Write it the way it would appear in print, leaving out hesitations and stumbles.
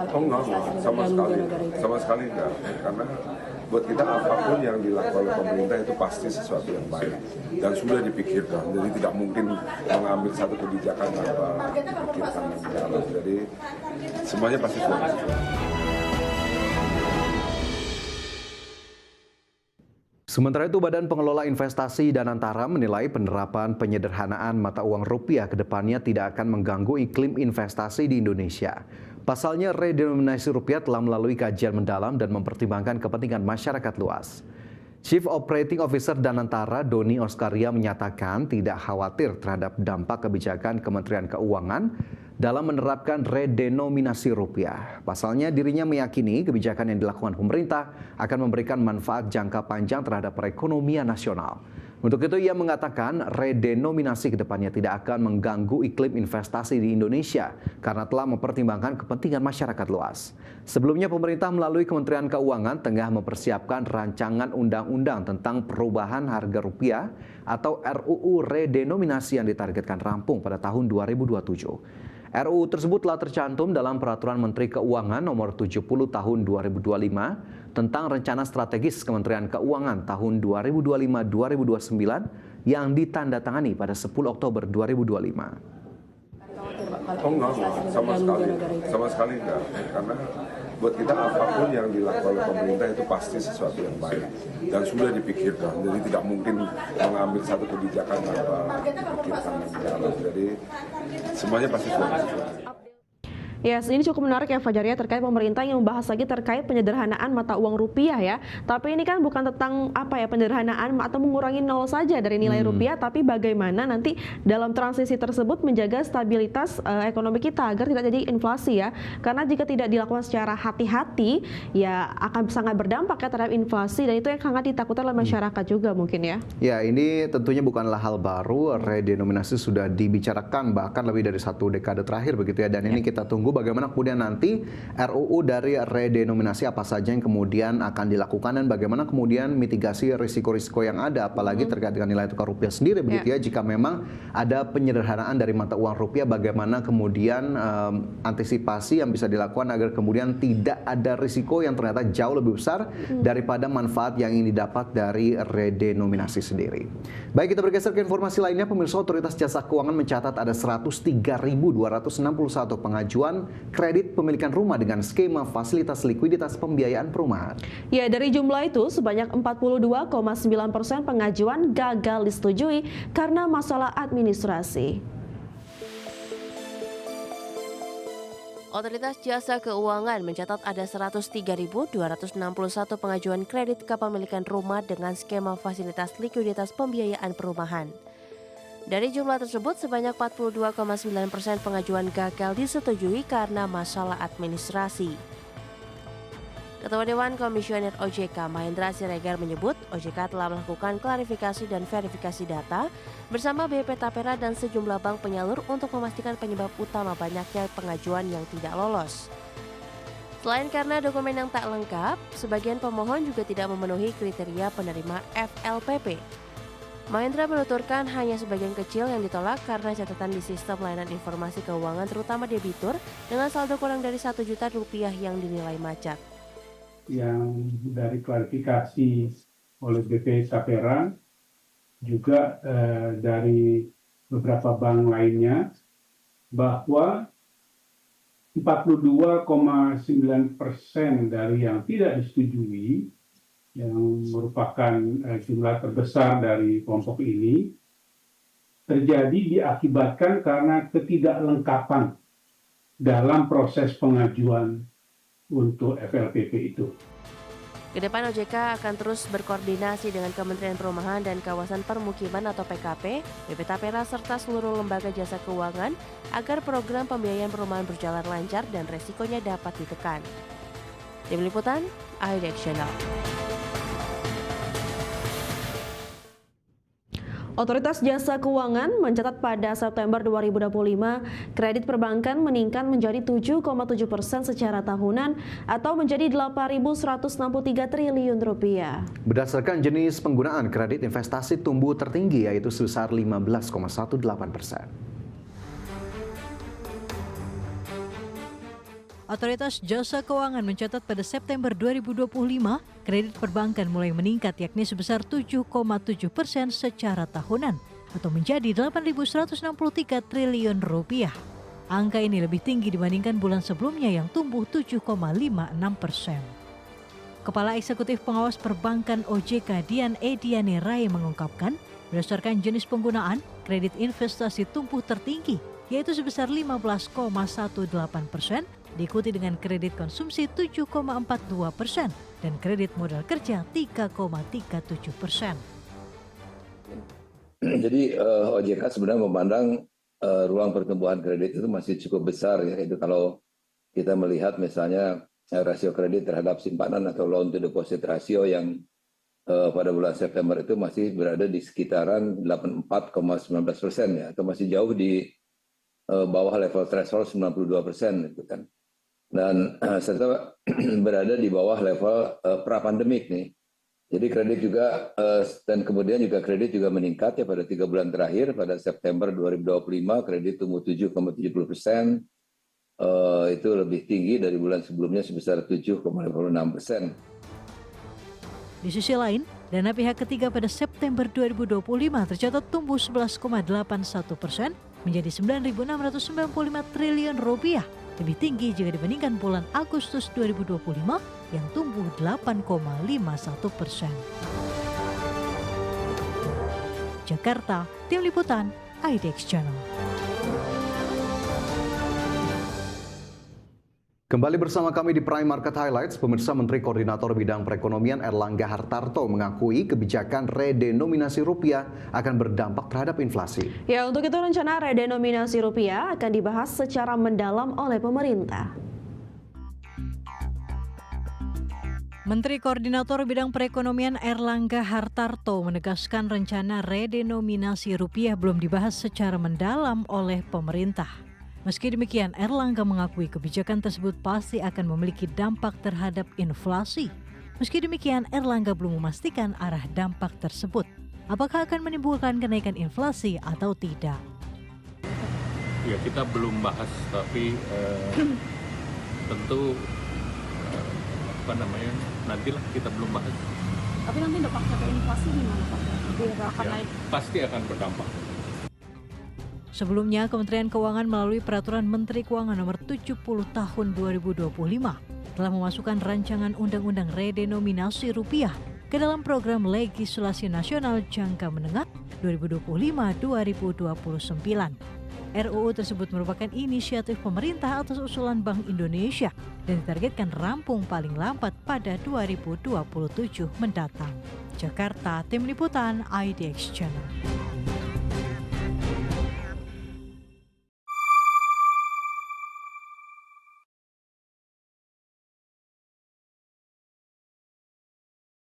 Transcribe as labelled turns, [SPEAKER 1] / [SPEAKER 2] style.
[SPEAKER 1] kalau
[SPEAKER 2] Oh enggak,
[SPEAKER 1] investasi
[SPEAKER 2] sama
[SPEAKER 1] negara
[SPEAKER 2] sekali,
[SPEAKER 1] negara itu?
[SPEAKER 2] sama sekali enggak. Karena buat kita apapun yang dilakukan oleh pemerintah itu pasti sesuatu yang baik dan sudah dipikirkan. Jadi tidak mungkin mengambil satu kebijakan tanpa dipikirkan lebih dalam. Jadi semuanya pasti sudah dipikirkan.
[SPEAKER 3] Sementara itu, Badan Pengelola Investasi Danantara menilai penerapan penyederhanaan mata uang rupiah ke depannya tidak akan mengganggu iklim investasi di Indonesia. Pasalnya, redenominasi rupiah telah melalui kajian mendalam dan mempertimbangkan kepentingan masyarakat luas. Chief Operating Officer Danantara, Doni Oskaria, menyatakan tidak khawatir terhadap dampak kebijakan Kementerian Keuangan dalam menerapkan redenominasi rupiah. Pasalnya, dirinya meyakini kebijakan yang dilakukan pemerintah akan memberikan manfaat jangka panjang terhadap perekonomian nasional. Untuk itu, ia mengatakan redenominasi ke depannya tidak akan mengganggu iklim investasi di Indonesia karena telah mempertimbangkan kepentingan masyarakat luas. Sebelumnya, pemerintah melalui Kementerian Keuangan tengah mempersiapkan rancangan undang-undang tentang perubahan harga rupiah atau RUU redenominasi yang ditargetkan rampung pada tahun 2027. RUU tersebut telah tercantum dalam Peraturan Menteri Keuangan Nomor 70 Tahun 2025 tentang Rencana Strategis Kementerian Keuangan tahun 2025-2029 yang ditandatangani pada 10 Oktober 2025.
[SPEAKER 2] Oh enggak, sama sekali enggak. Karena buat kita apapun yang dilakukan oleh pemerintah itu pasti sesuatu yang baik dan sudah dipikirkan. Jadi tidak mungkin mengambil satu kebijakan tanpa dipikirkan lebih dalam. Jadi semuanya pasti sudah dipikirkan.
[SPEAKER 4] Yes, ini cukup menarik ya Fajar ya, terkait pemerintah yang membahas lagi terkait penyederhanaan mata uang rupiah ya. Tapi ini kan bukan tentang apa ya, penyederhanaan atau mengurangi nol saja dari nilai rupiah, tapi bagaimana nanti dalam transisi tersebut menjaga stabilitas ekonomi kita agar tidak jadi inflasi ya. Karena jika tidak dilakukan secara hati-hati ya akan sangat berdampak ya terhadap inflasi, dan itu yang sangat ditakutkan oleh masyarakat juga mungkin ya.
[SPEAKER 3] Ya, ini tentunya bukanlah hal baru. Redenominasi sudah dibicarakan bahkan lebih dari 1 dekade terakhir begitu ya. Dan ini kita tunggu bagaimana kemudian nanti RUU dari redenominasi apa saja yang kemudian akan dilakukan dan bagaimana kemudian mitigasi risiko-risiko yang ada, apalagi terkait dengan nilai tukar rupiah sendiri begitu ya. Jika memang ada penyederhanaan dari mata uang rupiah, bagaimana kemudian antisipasi yang bisa dilakukan agar kemudian tidak ada risiko yang ternyata jauh lebih besar daripada manfaat yang ingin didapat dari redenominasi sendiri. Baik, kita bergeser ke informasi lainnya. Pemirsa, Otoritas Jasa Keuangan mencatat ada 103.261 pengajuan kredit pemilikan rumah dengan skema fasilitas likuiditas pembiayaan perumahan.
[SPEAKER 4] Ya, dari jumlah itu sebanyak 42,9% pengajuan gagal disetujui karena masalah administrasi.
[SPEAKER 5] Otoritas Jasa Keuangan mencatat ada 103.261 pengajuan kredit kepemilikan rumah dengan skema fasilitas likuiditas pembiayaan perumahan. Dari jumlah tersebut, sebanyak 42,9% pengajuan gagal disetujui karena masalah administrasi. Ketua Dewan Komisioner OJK Mahendra Siregar menyebut OJK telah melakukan klarifikasi dan verifikasi data bersama BP Tapera dan sejumlah bank penyalur untuk memastikan penyebab utama banyaknya pengajuan yang tidak lolos. Selain karena dokumen yang tak lengkap, sebagian pemohon juga tidak memenuhi kriteria penerima FLPP. Mahendra menuturkan hanya sebagian kecil yang ditolak karena catatan di sistem layanan informasi keuangan terutama debitur dengan saldo kurang dari Rp1 juta yang dinilai macet.
[SPEAKER 6] Yang dari klarifikasi oleh BP Tapera juga dari beberapa bank lainnya bahwa 42,9% dari yang tidak disetujui yang merupakan jumlah terbesar dari kelompok ini terjadi diakibatkan karena ketidaklengkapan dalam proses pengajuan untuk FLPP itu.
[SPEAKER 5] Kedepan OJK akan terus berkoordinasi dengan Kementerian Perumahan dan Kawasan Permukiman atau PKP, BP Tapera serta seluruh lembaga jasa keuangan agar program pembiayaan perumahan berjalan lancar dan resikonya dapat ditekan. Tim Liputan, IDX Channel.
[SPEAKER 4] Otoritas Jasa Keuangan mencatat pada September 2025 kredit perbankan meningkat menjadi 7,7% secara tahunan atau menjadi Rp8.163 triliun.
[SPEAKER 3] Berdasarkan jenis penggunaan, kredit investasi tumbuh tertinggi yaitu sebesar 15,18%.
[SPEAKER 1] Otoritas Jasa Keuangan mencatat pada September 2025, kredit perbankan mulai meningkat yakni sebesar 7,7% secara tahunan atau menjadi 8.163 triliun rupiah. Angka ini lebih tinggi dibandingkan bulan sebelumnya yang tumbuh 7,56%. Kepala Eksekutif Pengawas Perbankan OJK Dian Ediani Rai mengungkapkan, berdasarkan jenis penggunaan, kredit investasi tumbuh tertinggi, yaitu sebesar 15,18%, diikuti dengan kredit konsumsi 7,42% dan kredit modal kerja 3,37%.
[SPEAKER 7] Jadi OJK sebenarnya memandang ruang pertumbuhan kredit itu masih cukup besar ya. Itu kalau kita melihat misalnya rasio kredit terhadap simpanan atau loan to deposit ratio yang pada bulan September itu masih berada di sekitaran 84,19% ya, atau masih jauh di bawah level threshold 92% gitu kan. Dan serta berada di bawah level pra-pandemik nih. Jadi kredit juga dan kemudian juga kredit juga meningkat ya pada 3 bulan terakhir. Pada September 2025 kredit tumbuh 7,70%, itu lebih tinggi dari bulan sebelumnya sebesar 7,56%.
[SPEAKER 1] Di sisi lain, dana pihak ketiga pada September 2025 tercatat tumbuh 11,81% menjadi 9.695 triliun rupiah, lebih tinggi jika dibandingkan bulan Agustus 2025 yang tumbuh 8,51%. Jakarta, Tim Liputan, IDX Channel.
[SPEAKER 3] Kembali bersama kami di Prime Market Highlights, pemirsa. Menteri Koordinator Bidang Perekonomian Erlangga Hartarto mengakui kebijakan redenominasi rupiah akan berdampak terhadap inflasi.
[SPEAKER 4] Ya, untuk itu rencana redenominasi rupiah akan dibahas secara mendalam oleh pemerintah.
[SPEAKER 1] Menteri Koordinator Bidang Perekonomian Erlangga Hartarto menegaskan rencana redenominasi rupiah belum dibahas secara mendalam oleh pemerintah. Meski demikian, Erlangga mengakui kebijakan tersebut pasti akan memiliki dampak terhadap inflasi. Meski demikian, Erlangga belum memastikan arah dampak tersebut. Apakah akan menimbulkan kenaikan inflasi atau tidak?
[SPEAKER 8] Ya, kita belum bahas, tapi tentu nantilah kita belum bahas.
[SPEAKER 9] Tapi nanti dampaknya ke inflasi gimana Pak? Akan naik?
[SPEAKER 8] Pasti akan berdampak.
[SPEAKER 1] Sebelumnya, Kementerian Keuangan melalui Peraturan Menteri Keuangan Nomor 70 Tahun 2025 telah memasukkan rancangan Undang-Undang Redenominasi Rupiah ke dalam Program Legislasi Nasional Jangka Menengah 2025-2029. RUU tersebut merupakan inisiatif pemerintah atas usulan Bank Indonesia dan ditargetkan rampung paling lambat pada 2027 mendatang. Jakarta, Tim Liputan, IDX Channel.